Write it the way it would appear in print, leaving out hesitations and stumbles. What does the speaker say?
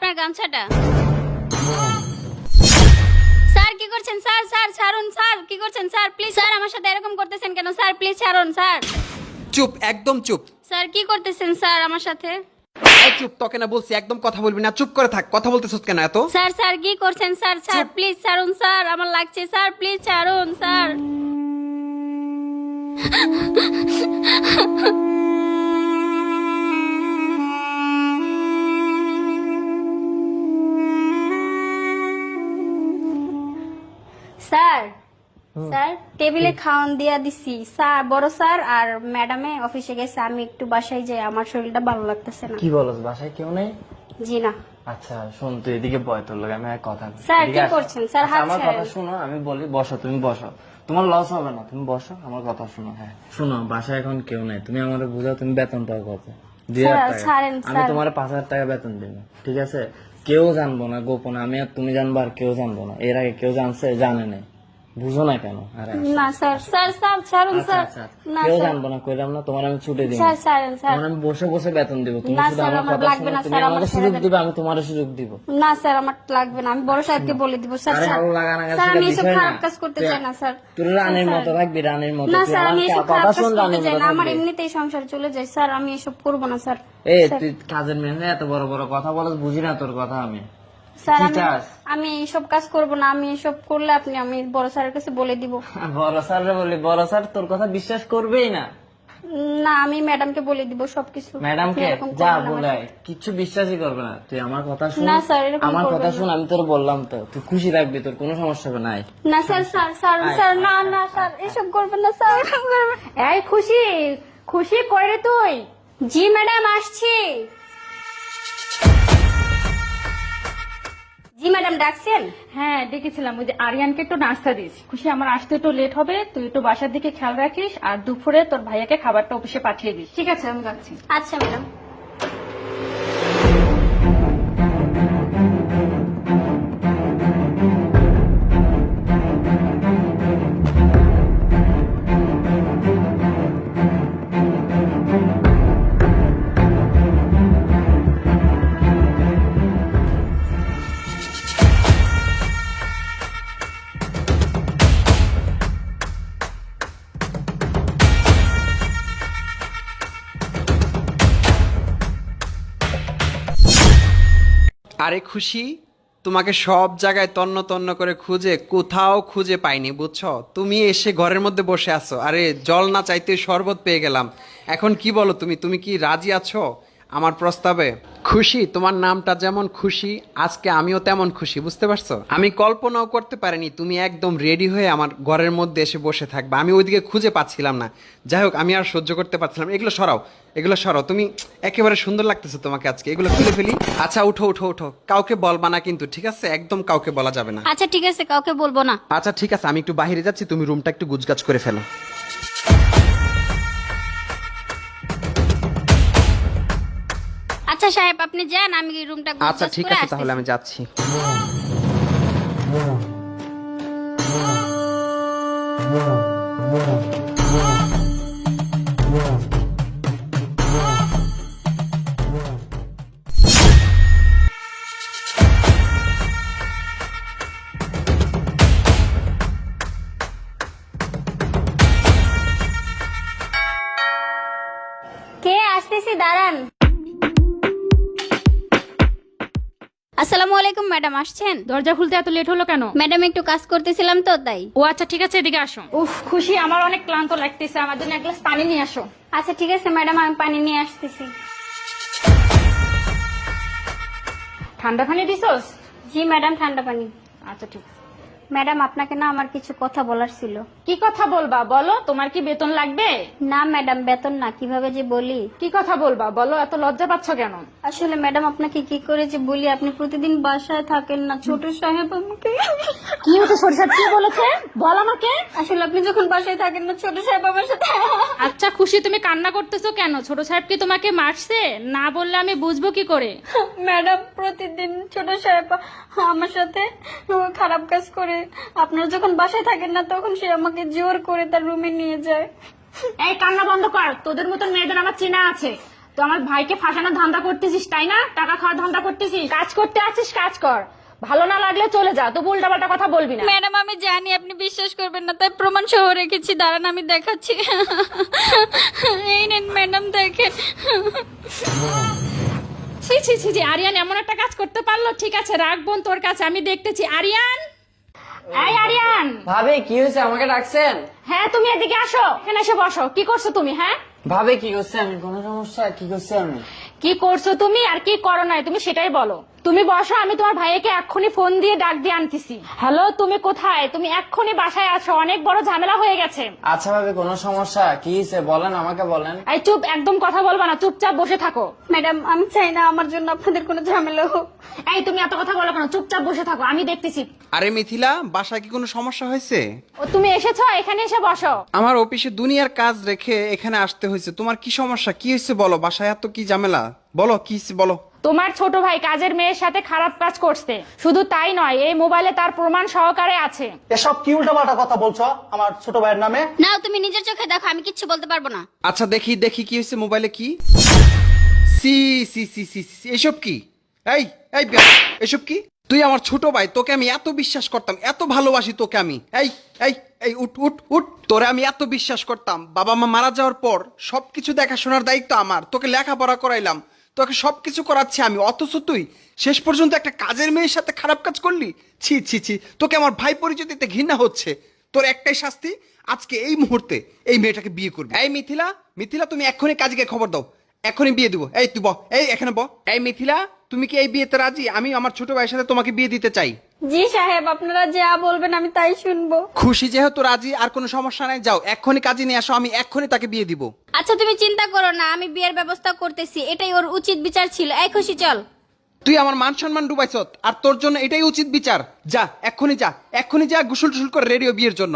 আপনার গামছাটা। স্যার কি করছেন স্যার? স্যার ছাড়ুন স্যার, কি করছেন স্যার? প্লিজ স্যার, আমার সাথে এরকম করতেছেন কেন স্যার? প্লিজ ছাড়ুন স্যার। চুপ, একদম চুপ। স্যার কি করতেছেন স্যার আমার সাথে? এই চুপ, তোকে না বলছি একদম কথা বলবি না, চুপ করে থাক। কথা বলতেছস কেন এত? স্যার স্যার কি করছেন স্যার? স্যার প্লিজ ছাড়ুন স্যার, আমার লাগছে স্যার, প্লিজ ছাড়ুন স্যার। স্যার স্যার টেবিলে খাওয়ান দিয়া দিছি স্যার, বড় স্যার আর ম্যাডামে অফিসে গেছে, আমি একটু বাসায় যাই, আমার শরীরটা ভালো লাগতেছে না। কি বলছ, বাসায় কেউ নেই? জি না। আচ্ছা শোন, তুই এদিকে বয়, তোর লগে আমি এক কথা বলি। স্যার, এদিকে কি আস। করছেন? স্যার, আচ্ছা, হাত আমার ছাড়েন। কথা শোনো, আমি বলি বসো, তুমি বসো, তোমার লস হবে না, তুমি বসো, আমার কথা শোনো। হ্যাঁ শোনো, বাসায় এখন কেউ নাই, তুমি আমাদের বুঝাও, তুমি বেতন পাও কত? 2,000 স্যার, টাকা। ছাড়েন, আমি স্যার। তোমার 5,000 টাকা বেতন দিব, ঠিক আছে? কেউ জানবো না, গোপন, আমি আর তুমি জানবো, আর কেউ জানবো না। এর আগে কেউ জানছে? জানে নাই। বুঝো না কেন? আরে না স্যার, স্যার স্যার ছাড়ুন আচ্ছা স্যার। আচ্ছা, না কেউ স্যার, জানবো না, কইলাম না, তোমার আমি ছুটি দিব। স্যার ছাড়েন স্যার। তোমার আমি বসে বসে বেতন দিব, তুমি না, শুধু স্যার, আমার আমার কথা লাগবে শোনো, না, তুমি স্যার, আমার আমাকে ছেড়ে সুযোগ দেন। দিবে, আমি তোমার সুযোগ দিব। না স্যার, আমার লাগবে না, আমি বড় সাহেবকে বলে দিব স্যার। আরে স্যার ভালো লাগা না স্যার, আমি এসব বিষয় না। খারাপ কাজ করতে চাই না স্যার। তুই রানীর মতো থাকবি, রানীর মতো। না তুই স্যার, আমার আমি এসব কথা খারাপ কাজ শোন, করতে রানীর চাই মতো না, আমার থাকবি। এমনিতেই সংসার চলে যায় স্যার, আমি এসব করবো না স্যার। এই স্যার, তুই কাজের মেয়ে হয়ে এত বড় বড় কথা বলস, বুঝি না তোর কথা আমি। স্যার, কি চাস? আমি এইসব কাজ করবো না, আমি এসব করলে আমি বড় স্যারের কাছে বলে দিব। বড় স্যার বলি, বড় স্যার তোর কথা বিশ্বাস করবেই না। না, আমি ম্যাডামকে বলে দিব সবকিছু। ম্যাডামকে আপনি এরকম যা করবেন না আমার বলে সাথে। কিচ্ছু বিশ্বাসই করবে না। তুই আমার কথা শুন, না স্যার, এরকম আমার করবেন কথা না। শুন, আমি তোর বললাম তো, তুই খুশি থাকবি, তোর কোনো সমস্যা হবে নাই। না স্যার, স্যার স্যার স্যার, না না স্যার, এসব করবেন না স্যার, এসব করবেন না। এই খুশি, খুশি কই রে তুই? জি ম্যাডাম, আসছি। জি ম্যাডাম, ডাকছেন? হ্যাঁ ডেকেছিলাম, ওই যে আরিয়ানকে একটু নাস্তা দিস। খুশি, আমার আসতে একটু লেট হবে, তুই একটু বাসার দিকে খেয়াল রাখিস, আর দুপুরে তোর ভাইয়াকে খাবারটা অফিসে পাঠিয়ে দিস। ঠিক আছে, আমি যাচ্ছি। আচ্ছা ম্যাডাম। আরে খুশি, তোমাকে সব জায়গায় তন্ন তন্ন করে খুঁজে কোথাও খুঁজে পাইনি, বুঝছো? তুমি এসে ঘরের মধ্যে বসে আছো। আরে জল না চাইতে শরবত পেয়ে গেলাম। এখন কি বলো তুমি? তুমি কি রাজি আছো আমার প্রস্তাবে? খুশি, তোমার নামটা যেমন খুশি, আজকে আমিও তেমন খুশি, বুঝতে পারছো? আমি কল্পনাও করতে পারিনি তুমি একদম রেডি হয়ে আমার ঘরের মধ্যে এসে বসে থাকবে। আমি ওইদিকে খুঁজে পাচ্ছিলাম না। যাই হোক, আমি আর সহ্য করতে পারছিলাম। এগুলো সরাও, এগুলো সরাও। তুমি একেবারে সুন্দর লাগতেছে তোমাকে আজকে। এগুলো খুলে ফেলি। আচ্ছা উঠো উঠো উঠো, কাউকে বলবা না কিন্তু, ঠিক আছে? একদম কাউকে বলা যাবে না। আচ্ছা ঠিক আছে, কাউকে বলবো না। আচ্ছা ঠিক আছে, আমি একটু বাইরে যাচ্ছি, তুমি রুমটা একটু গুছগাছ করে ফেলো। আচ্ছা সাহেব, আপনি যান, আমি রুমটা আচ্ছা ঠিক আছে, তাহলে আমি যাচ্ছি। কে? আসতেছি, দাঁড়ান। আসসালামু আলাইকুম ম্যাডাম, আসছেন? দরজা খুলতে এত লেট হলো কেন? ম্যাডাম একটু কাজ করতেছিলাম তো তাই। ও আচ্ছা ঠিক আছে, এদিকে আসো। উফ খুশি, আমার অনেক ক্লান্ত লাগতেছে, আমার জন্য এক গ্লাস পানি নিয়ে আসো। আচ্ছা ঠিক আছে ম্যাডাম, আমি পানি নিয়ে আসতেছি। ঠান্ডা পানি দিছোস? জি ম্যাডাম, ঠান্ডা পানি। আচ্ছা ঠিক আছে। ম্যাডাম, আপনাকে না আমার কিছু কথা বলার ছিল। কি কথা বলবা বলো? তোমার কি বেতন লাগবে? না ম্যাডাম, বেতন না, কিভাবে যে বলি। কি কথা বলবা বলো, এত লজ্জা পাচ্ছ কেন? আসলে ম্যাডাম, আপনাকে কি করে যে বলি, আপনি প্রতিদিন বাসায় থাকেন না, ছোট সাহেব আমাকে। কি হচ্ছে সরিষার, কি বলেছে বল আমাকে। আসলে আপনি যখন বাসায় থাকেন না, ছোট সাহেব আমার সাথে। আচ্ছা খুশি, তুমি কান্না করতেছো কেন? ছোট সাহেব কি তোমাকে মারছে? না বললে আমি বুঝবো কি করে? ম্যাডাম, প্রতিদিন ছোট সাহেব আমার সাথে খারাপ কাজ করে। আপনারা যখন বাসায় থাকেন না, তখন সে আমাকে জোর করে তার রুমে নিয়ে যায়। এই কান্না বন্ধ কর, তোদের মতন মেয়েদের আমার চেনা আছে। তো আমার ভাইকে ফাঁসানোর ধান্দা করতেছিস তাই না? টাকা খাওয়ার ধান্দা করতেছিস? কাজ করতে আছিস, কাজ কর। ভালো না লাগলে চলে যা, তো উল্টাপাল্টা কথা বলবি না। ম্যাডাম আমি জানি আপনি বিশ্বাস করবেন না, তাই প্রমাণ সহ রেখেছি, দাঁড়ান আমি দেখাচ্ছি। এই নেন ম্যাডাম দেখেন। ছি ছি ছি ছি, আরিয়ান এমন একটা কাজ করতে পারলো? ঠিক আছে রাখ বোন তোর কাছে, আমি দেখতেছি। আরিয়ান, এই আরিয়ান। ভাবি কি হয়েছে, আমাকে ডাকছেন? হ্যাঁ তুমি এদিকে আসো, এখানে এসে বসো। কি করছো তুমি? হ্যাঁ ভাবি কি করছে আমি? কোনো সমস্যা? কি করছে আমি? কি করছো তুমি আর কি করো নাই তুমি সেটাই বলো। তুমি বসো, আমি তোমার ভাইয়াকে এক্ষুনি ফোন দিয়ে ডাক দিয়ে আনতেছি। হ্যালো, তুমি কোথায়? তুমি এক্ষুনি বাসায় আসো, অনেক বড় ঝামেলা হয়ে গেছে। আচ্ছা ভাবি, কোনো সমস্যা? কি হয়েছে বলেন, আমাকে বলেন। এই চুপ, একদম কথা বলবা না, চুপচাপ বসে থাকো। ম্যাডাম আমি চাই না আমার জন্য আপনাদের কোনো ঝামেলা হোক। এই তুমি এত কথা বলো কেন? চুপচাপ বসে থাকো, আমি দেখতেছি। আরে মিথিলা, বাসায় কি কোনো সমস্যা হয়েছে? ও তুমি এসেছো, এখানে এসে বসো। আমার অফিসে দুনিয়ার কাজ রেখে এখানে আসতে হয়েছে। তোমার কি সমস্যা? কি হয়েছে বলো? বাসায় এত কি ঝামেলা? বলো কি হয়েছে বলো। তোমার ছোট ভাই কাজের মেয়ের সাথে খারাপ কাজ করছে। শুধু তাই নয়, এই মোবাইলে তার প্রমাণ সহকারে আছে। এসব কি উল্টাপাল্টা কথা বলছো আমার ছোট ভাইয়ের নামে? না তুমি নিজের চোখে দেখো, আমি কিচ্ছু বলতে পারবো না। আচ্ছা দেখি দেখি কি হয়েছে মোবাইলে। কি C C C C C, এসব কি? এই এই এসব কি? তুই আমার ছোট ভাই, তোকে আমি এত বিশ্বাস করতাম, এত ভালোবাসি তোকে আমি। এই এই এই উঠ উঠ উঠ, তোরে আমি এত বিশ্বাস করতাম। বাবা মা মারা যাওয়ার পর সবকিছু দেখাশোনার দায়িত্ব আমার। তোকে লেখাপড়া করাইলাম, তোকে সবকিছু করাচ্ছি আমি, অথচ তুই শেষ পর্যন্ত একটা কাজের মেয়ের সাথে খারাপ কাজ করলি। ছি ছি ছি, তোকে আমার ভাই পরিচয় দিতে ঘৃণা হচ্ছে। তোর একটাই শাস্তি, আজকে এই মুহূর্তে এই মেয়েটাকে বিয়ে করবি। এই মিথিলা, মিথিলা তুমি এক্ষুনি কাজীকে খবর দাও, এখনই বিয়ে দিব। এই তুই এই এখানে এই মিথিলা, তুমি কি এই বিয়েতে রাজি? আমি আমার ছোট ভাইয়ের সাথে তোমাকে বিয়ে দিতে চাই। জি সাহেব, আপনারা যা বলবেন আমি তাই শুনবো। খুশি যেহেতু রাজি, আর কোনো সমস্যা নাই, যাও এক্ষুনি কাজী নিয়ে আসো, আমি এক্ষুনি তাকে বিয়ে দিব। আচ্ছা তুমি চিন্তা করো না, আমি বিয়ের ব্যবস্থা করতেছি, এটাই ওর উচিত বিচার ছিল। এই খুশি চল। তুই আমার মান সম্মান ডুবাইছত, আর তোর জন্য এটাই উচিত বিচার। যা এক্ষুনি যা, এক্ষুনি যা, গোসল টুসল করে রেডিও বিয়ের জন্য।